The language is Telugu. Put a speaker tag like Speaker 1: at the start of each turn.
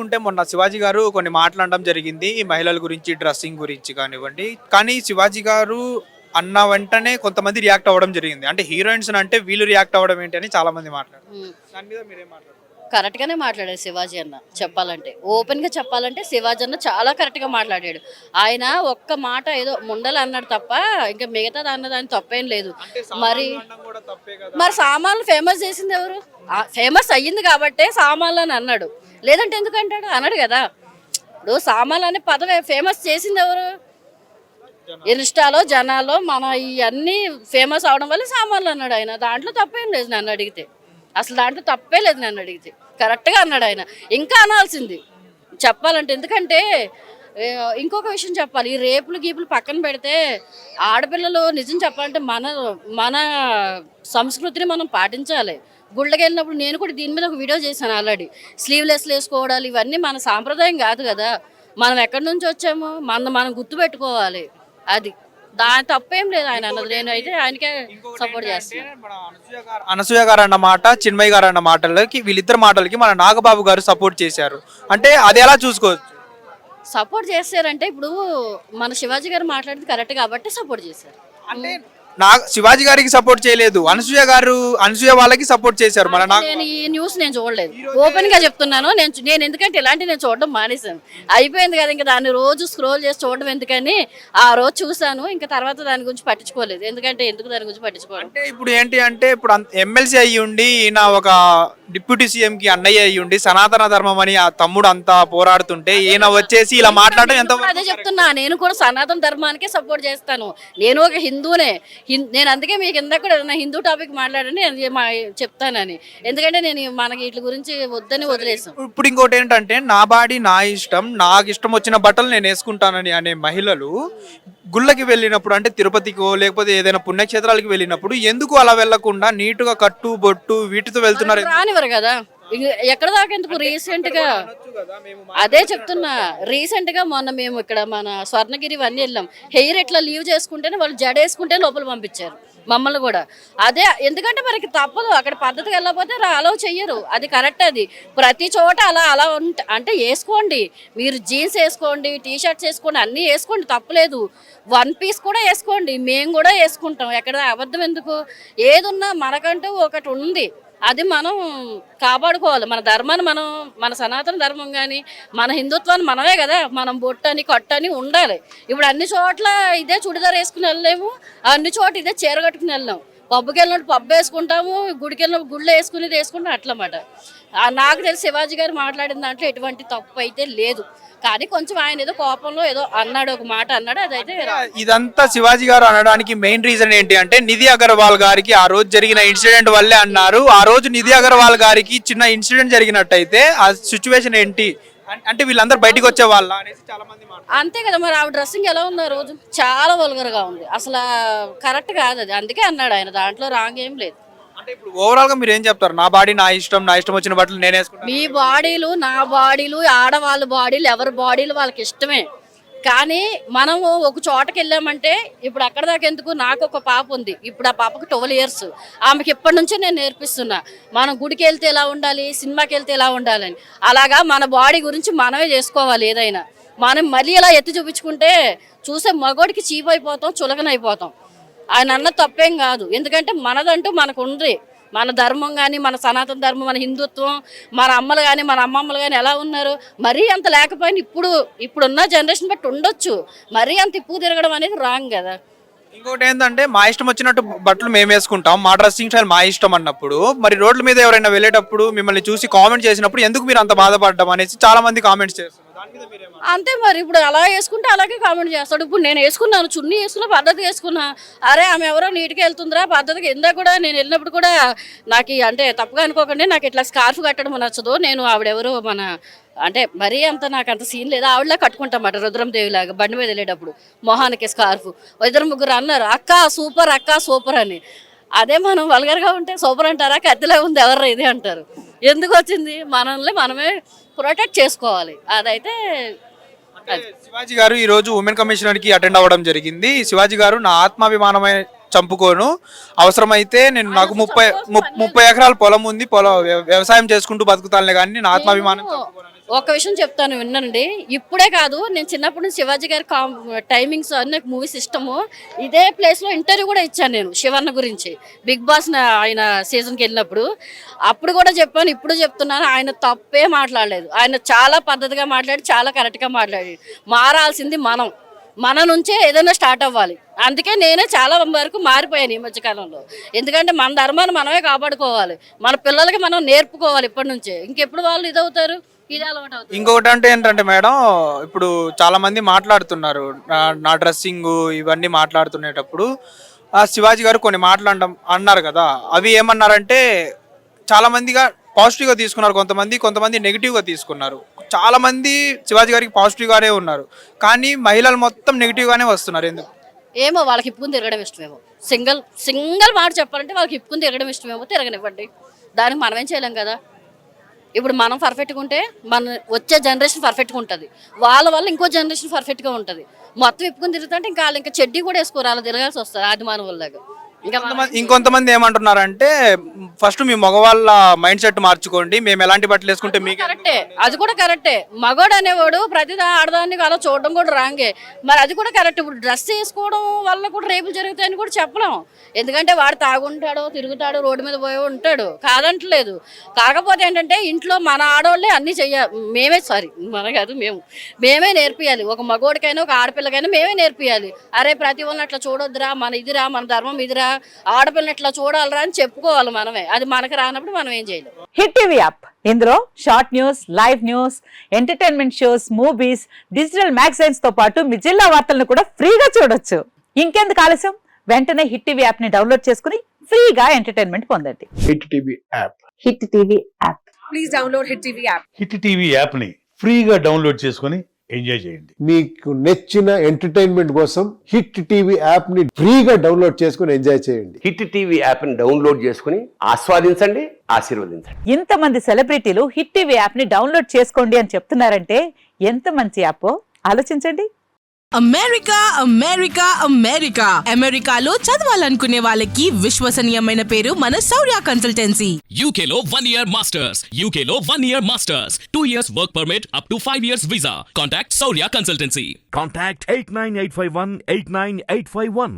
Speaker 1: ఉంటే మొన్న శివాజీ గారు కొన్ని మాట్లాడడం జరిగింది ఈ మహిళల గురించి డ్రెస్సింగ్ గురించి కానివ్వండి. కానీ శివాజీ గారు అన్న వెంటనే కొంతమంది రియాక్ట్ అవ్వడం జరిగింది. అంటే హీరోయిన్స్ అంటే వీళ్ళు రియాక్ట్ అవ్వడం ఏంటి అని చాలా మంది మాట్లాడారు. దాని మీద మీరేం మాట్లాడారు?
Speaker 2: కరెక్ట్ గానే మాట్లాడాడు శివాజీ అన్న. చెప్పాలంటే ఓపెన్ గా చెప్పాలంటే శివాజీ అన్న చాలా కరెక్ట్ గా మాట్లాడాడు. ఆయన ఒక్క మాట ఏదో ముండలు అన్నాడు తప్ప ఇంకా మిగతాది అన్నదాని తప్పేం లేదు. మరి మరి సామాన్లు ఫేమస్ చేసింది ఎవరు? ఫేమస్ అయ్యింది కాబట్టే సామాన్లు అని అన్నాడు. లేదంటే ఎందుకు అంటాడు? అన్నాడు కదా. ఇప్పుడు సామాన్లు అనే పదవి ఫేమస్ చేసింది ఎవరు? ఇన్స్టాలో జనాల్లో మన ఇవన్నీ ఫేమస్ అవడం వల్ల సామాన్లు అన్నాడు ఆయన. దాంట్లో తప్పేం లేదు నన్ను అడిగితే. అసలు దాంట్లో తప్పే లేదు నన్ను అడిగితే. కరెక్ట్గా అన్నాడు ఆయన. ఇంకా అనాల్సింది చెప్పాలంటే. ఎందుకంటే ఇంకొక విషయం చెప్పాలి. ఈ రేపులు గీపులు పక్కన పెడితే ఆడపిల్లలు నిజం చెప్పాలంటే మన మన సంస్కృతిని మనం పాటించాలి. గుళ్ళకి వెళ్ళినప్పుడు నేను కూడా దీని మీద ఒక వీడియో చేశాను ఆల్రెడీ. స్లీవ్లెస్లు వేసుకోవడాలు ఇవన్నీ మన సాంప్రదాయం కాదు కదా. మనం ఎక్కడి నుంచి వచ్చాము మనం గుర్తుపెట్టుకోవాలి. అది దాని తప్పేం లేదు ఆయన అన్నది. నేను అయితే ఆయనకే సపోర్ట్ చేస్తాను.
Speaker 1: అనసూయ గారు అన్న మాట, చిన్మయ్య గారు అన్న మాటలకి, వీళ్ళిద్దరు మాటలకి మన నాగబాబు గారు సపోర్ట్ చేశారు. అంటే అది ఎలా చూసుకోవచ్చు?
Speaker 2: సపోర్ట్ చేశారంటే ఇప్పుడు మన శివాజీ గారు మాట్లాడింది కరెక్ట్ కాబట్టి సపోర్ట్ చేశారు.
Speaker 1: అంటే శివాజీ గారికి సపోర్ట్ చేయలేదు, అనసూయ వాళ్ళకి సపోర్ట్ చేశారు.
Speaker 2: నేను ఈ న్యూస్ నేను చూడలేదు. ఓపెన్ గా చెప్తున్నాను. నేను ఎందుకంటే ఇలాంటి నేను చూడడం మానేశాను. అయిపోయింది కదా, ఇంకా దాన్ని రోజు స్క్రోల్ చేసి చూడడం ఎందుకని ఆ రోజు చూసాను. ఇంకా తర్వాత దాని గురించి పట్టించుకోలేదు. ఎందుకంటే ఎందుకు దాని గురించి పట్టించుకోవాలి.
Speaker 1: అంటే ఇప్పుడు ఏంటి అంటే ఇప్పుడు ఎమ్మెల్సీ అయ్యి ఉండి ఈయన ఒక డిప్యూటీ సీఎం కి అన్నయ్య అయ్యి ఉండి సనాతన ధర్మం అని ఆ తమ్ముడు అంతా పోరాడుతుంటే ఈయన వచ్చేసి ఇలా మాట్లాడడం ఎంత?
Speaker 2: అదే చెప్తున్నా, నేను కూడా సనాతన ధర్మానికే సపోర్ట్ చేస్తాను. నేను ఒక హిందూనే. నేను అందుకే మీకు ఇందాక కూడా నా హిందూ టాపిక్ మాట్లాడండి చెప్తానని. ఎందుకంటే నేను మనకి వీటి గురించి వద్దని వదిలేసాం.
Speaker 1: ఇప్పుడు ఇంకోటి ఏంటంటే నా బాడీ నా ఇష్టం, నాకు ఇష్టం వచ్చిన బట్టలు నేను వేసుకుంటానని అనే మహిళలు గుళ్ళకి వెళ్ళినప్పుడు అంటే తిరుపతికో లేకపోతే ఏదైనా పుణ్యక్షేత్రాలకి వెళ్ళినప్పుడు ఎందుకు అలా వెళ్లకుండా నీటుగా కట్టు బొట్టు వీటితో వెళ్తున్నారు?
Speaker 2: రానివ్వరు కదా. ఎక్కడ దాకా ఎందుకు? రీసెంట్ గా అదే చెప్తున్నా. రీసెంట్ గా మొన్న మేము ఇక్కడ మన స్వర్ణగిరి ఇవన్నీ వెళ్ళాం. హెయిర్ ఎట్లా లీవ్ చేసుకుంటేనే వాళ్ళు జడ వేసుకుంటే లోపల పంపించారు మమ్మల్ని కూడా. అదే ఎందుకంటే మనకి తప్పదు. అక్కడ పద్ధతికి వెళ్ళకపోతే అలౌ చెయ్యరు. అది కరెక్ట్. అది ప్రతి చోట అలా అంటే వేసుకోండి. మీరు జీన్స్ వేసుకోండి, టీ షర్ట్స్ వేసుకోండి, అన్నీ వేసుకోండి, తప్పులేదు. వన్ పీస్ కూడా వేసుకోండి, మేము కూడా వేసుకుంటాం. ఎక్కడ అబద్ధం ఎందుకు? ఏదున్నా మనకంటూ ఒకటి ఉంది, అది మనం కాపాడుకోవాలి. మన ధర్మాన్ని మన సనాతన ధర్మం కానీ మన హిందుత్వాన్ని మనమే కదా. మనం బొట్టని కట్టని ఉండాలి. ఇప్పుడు అన్ని చోట్ల ఇదే చుడిదార్ వేసుకుని వెళ్ళలేము, అన్ని చోట్ల ఇదే చీర కట్టుకుని వెళ్ళాం. పబ్బుకి వెళ్ళినప్పుడు పబ్బు వేసుకుంటాము, గుడికి వెళ్ళినప్పుడు గుళ్ళు వేసుకునేది వేసుకుంటాం. అట్లమాట నాకు తెలిసి శివాజీ గారు మాట్లాడిన దాంట్లో ఎటువంటి తప్పు అయితే లేదు. కానీ కొంచెం ఆయన ఏదో కోపంలో ఏదో అన్నాడు, ఒక మాట అన్నాడు. అదైతే
Speaker 1: ఇదంతా శివాజీ గారు అనడానికి మెయిన్ రీజన్ ఏంటి అంటే నిధి అగర్వాల్ గారికి ఆ రోజు జరిగిన ఇన్సిడెంట్ వల్లే అన్నారు. ఆ రోజు నిధి అగర్వాల్ గారికి చిన్న ఇన్సిడెంట్ జరిగినట్టయితే ఆ సిచ్యువేషన్ ఏంటి అంటే వీళ్ళందరూ బయటకు వచ్చే వాళ్ళ అనేసి చాలా మంది
Speaker 2: అంతే కదా. మరి ఆ డ్రెస్సింగ్ ఎలా ఉంది? ఆ రోజు చాలా వల్గర్ గా ఉంది. అసలు కరెక్ట్ కాదు అది. అందుకే అన్నాడు ఆయన. దాంట్లో రాంగ్ ఏం లేదు.
Speaker 1: అంటే ఇప్పుడు ఓవరాల్ గా మీరు ఏం చెప్తారు? నా బాడీ నా ఇష్టం, నా ఇష్టం వచ్చిన బట్టలు నేను వేసుకుంటాను.
Speaker 2: మీ బాడీలు, నా బాడీలు, ఆడవాళ్ళ బాడీలు, ఎవరి బాడీలు వాళ్ళకి ఇష్టమే. కానీ మనము ఒక చోటకి వెళ్ళామంటే ఇప్పుడు అక్కడ దాకా ఎందుకు? నాకు ఒక పాప ఉంది. ఇప్పుడు ఆ పాపకు 12 years. ఆమెకి ఇప్పటి నుంచే నేను నేర్పిస్తున్నా. మనం గుడికి వెళ్తే ఎలా ఉండాలి, సినిమాకి వెళ్తే ఎలా ఉండాలని. అలాగా మన బాడీ గురించి మనమే చేసుకోవాలి. ఏదైనా మనం మళ్ళీ ఇలా ఎత్తి చూపించుకుంటే చూసే మగోడికి చీప్ అయిపోతాం, చులకనైపోతాం. ఆయన అన్న తప్పేం కాదు. ఎందుకంటే మనదంటూ మనకు ఉంది. మన ధర్మం కానీ, మన సనాతన ధర్మం, మన హిందుత్వం, మన అమ్మలు కానీ మన అమ్మమ్మలు కానీ ఎలా ఉన్నారు. మరీ అంత లేకపోయినా ఇప్పుడున్న జనరేషన్ బట్టి ఉండొచ్చు. మరీ అంత ఇప్పు తిరగడం అనేది రాంగ్ కదా.
Speaker 1: ఇంకోటి ఏంటంటే మా ఇష్టం వచ్చినట్టు బట్టలు మేము వేసుకుంటాం, మా డ్రెస్సింగ్ స్టైల్ మా ఇష్టం అన్నప్పుడు మరి రోడ్ల మీద ఎవరైనా వెళ్ళేటప్పుడు మిమ్మల్ని చూసి కామెంట్ చేసినప్పుడు ఎందుకు మీరు అంత బాధపడ్డం అనేసి చాలా మంది కామెంట్స్ చేస్తున్నారు.
Speaker 2: అంతే మరి. ఇప్పుడు అలా వేసుకుంటే అలాగే కామెంట్ చేస్తాడు. ఇప్పుడు నేను వేసుకున్నాను, చున్నీ వేసుకున్నా, పద్ధతిగా వేసుకున్నా. అరే ఆమె ఎవరో నీట్గా వెళ్తుందిరా పద్ధతిగా. ఇందా కూడా నేను వెళ్ళినప్పుడు కూడా నాకు అంటే తప్పుగా అనుకోకండి, నాకు ఇట్లా స్కార్ఫ్ కట్టడం నచ్చదు. నేను ఆవిడెవరో అంటే మరీ అంత నాకు అంత సీన్ లేదు. ఆవిడలా కట్టుకుంటామాట రుద్రందేవి లాగా బండి మీద వెళ్ళేటప్పుడు మొహానికి స్కార్ఫ్. 2-3 అన్నారు అక్క సూపర్, అక్క సూపర్ అని. అదే మనం వల్గర్గా ఉంటే సూపర్ అంటారా? కత్తిలా ఉంది ఎవర్రా ఇది అంటారు. ఎందుకు వచ్చింది? మనల్ని మనమే ప్రొటెక్ట్ చేసుకోవాలి. అదైతే
Speaker 1: శివాజీ గారు ఈ రోజు ఉమెన్ కమిషనర్ కి అటెండ్ అవ్వడం జరిగింది. శివాజీ గారు నా ఆత్మాభిమానమే చంపుకోను, అవసరమైతే నేను నాకు 30 ఎకరాల పొలం ఉంది, వ్యవసాయం చేసుకుంటూ బతుకుతానులే కానీ నా ఆత్మాభిమానం
Speaker 2: ఒక విషయం చెప్తాను వినండి. ఇప్పుడే కాదు, నేను చిన్నప్పటి నుంచి శివాజీ గారి టైమింగ్స్ అన్ని మూవీస్ ఇష్టము. ఇదే ప్లేస్లో ఇంటర్వ్యూ కూడా ఇచ్చాను నేను శివన్న గురించి, బిగ్ బాస్ ఆయన సీజన్కి వెళ్ళినప్పుడు. అప్పుడు కూడా చెప్పాను, ఇప్పుడు చెప్తున్నాను, ఆయన తప్పే మాట్లాడలేదు. ఆయన చాలా పద్ధతిగా మాట్లాడి, చాలా కరెక్ట్గా మాట్లాడి. మారాల్సింది మన నుంచే ఏదైనా స్టార్ట్ అవ్వాలి. అందుకే నేనే చాలా వరకు మారిపోయాను ఈ మధ్యకాలంలో. ఎందుకంటే మన ధర్మాన్ని మనమే కాపాడుకోవాలి, మన పిల్లలకి మనం నేర్పుకోవాలి ఇప్పటి నుంచే. ఇంకెప్పుడు వాళ్ళు ఇదవుతారు, ఇది అలవాటు అవుతుంది.
Speaker 1: ఇంకొకటి అంటే ఏంటంటే మేడం, ఇప్పుడు చాలా మంది మాట్లాడుతున్నారు నా డ్రెస్సింగ్ ఇవన్నీ మాట్లాడుతునేటప్పుడు శివాజీ గారు కొన్ని మాట్లాడడం అన్నారు కదా, అవి ఏమన్నారంటే చాలా మందిగా పాజిటివ్గా తీసుకున్నారు, కొంతమంది నెగిటివ్గా తీసుకున్నారు. చాలా మంది శివాజీ గారికి పాజిటివ్గానే ఉన్నారు, కానీ మహిళలు మొత్తం నెగిటివ్గానే వస్తున్నారు. ఎందుకు
Speaker 2: ఏమో, వాళ్ళకి ఇప్పుకుని తిరగడం ఇష్టమేమో. సింగిల్ మాట చెప్పాలంటే వాళ్ళకి ఇప్పుకుని తిరగడం ఇష్టమేమో. తిరగనివ్వండి, దానికి మనం ఏం చేయలేం కదా. ఇప్పుడు మనం పర్ఫెక్ట్గా ఉంటే మన వచ్చే జనరేషన్ పర్ఫెక్ట్గా ఉంటుంది, వాళ్ళ వల్ల ఇంకో జనరేషన్ పర్ఫెక్ట్గా ఉంటుంది. మొత్తం ఇప్పుకుని తిరుగుతుంటే ఇంకా చెడ్డీ కూడా వేసుకోరు, అలా తిరగాల్సి వస్తుంది ఆది మానవుల్లాగా.
Speaker 1: ఇంకొంతమంది ఏమంటున్నారంటే ఫస్ట్ మీ మగవాళ్ళ మైండ్ సెట్ మార్చుకోండి, మేము ఎలాంటి బట్టలు వేసుకుంటే మీకు
Speaker 2: కరెక్టే, అది కూడా కరెక్టే. మగోడు అనేవాడు ప్రతిదా ఆడదాన్ని అలా చూడడం కూడా రాంగే. మరి అది కూడా కరెక్ట్. ఇప్పుడు డ్రెస్ వేసుకోవడం వల్ల కూడా రేపులు జరుగుతాయని కూడా చెప్పలేం. ఎందుకంటే వాడు తాగుంటాడో తిరుగుతాడో రోడ్డు మీద పోయి ఉంటాడు, కాదంటలేదు. కాకపోతే ఏంటంటే ఇంట్లో మన ఆడవాళ్ళే అన్నీ మేమే నేర్పియాలి. ఒక మగోడికైనా ఒక ఆడపిల్లకైనా మేమే నేర్పియాలి. అరే ప్రతి వాళ్ళని అట్లా చూడొద్దురా, మన ఇదిరా, మన ధర్మం ఇదిరా, ఆడపిల్లని ఎట్లా చూడాలరా అని చెప్పుకోవాలి మనమే. అది మనకు రానప్పుడు మనం ఏం చేయలేం.
Speaker 3: హిట్ టీవీ యాప్, ఇందులో short news, live news, entertainment shows, movies, digital magazines తో పాటు మీ జిల్లా వార్తలను కూడా ఫ్రీగా చూడొచ్చు. ఇంకెందుకు ఆలస్యం, వెంటనే హిట్ టీవీ యాప్ ని డౌన్లోడ్ చేసుకుని ఫ్రీగా ఎంటర్టైన్మెంట్ పొందండి.
Speaker 4: Hit TV app.
Speaker 3: Hit TV app.
Speaker 5: Please download hit TV app.
Speaker 6: Hit TV app ని ఫ్రీగా డౌన్లోడ్ చేసుకొని ఎంజాయ్ చేయండి.
Speaker 4: మీకు నచ్చిన ఎంటర్టైన్మెంట్ కోసం హిట్ టీవీ యాప్ ని ఫ్రీగా డౌన్లోడ్ చేసుకుని ఎంజాయ్ చేయండి.
Speaker 7: హిట్ టీవీ యాప్ ని డౌన్లోడ్ చేసుకుని ఆస్వాదించండి, ఆశీర్వదించండి.
Speaker 3: ఇంతమంది సెలబ్రిటీలు హిట్ టీవీ యాప్ ని డౌన్లోడ్ చేసుకోండి అని చెప్తున్నారంటే ఎంత మంచి యాప్ ఆలోచించండి.
Speaker 5: అమెరికాలో చదవాలనుకునే వాళ్ళకి విశ్వసనీయమైన పేరు మన శౌర్య కన్సల్టెన్సీ.
Speaker 8: UK లో 1 year masters. UK లో 1 year masters. 2 years work permit up to 5 years visa. Contact Saurya Consultancy.
Speaker 9: Contact 89851 89851.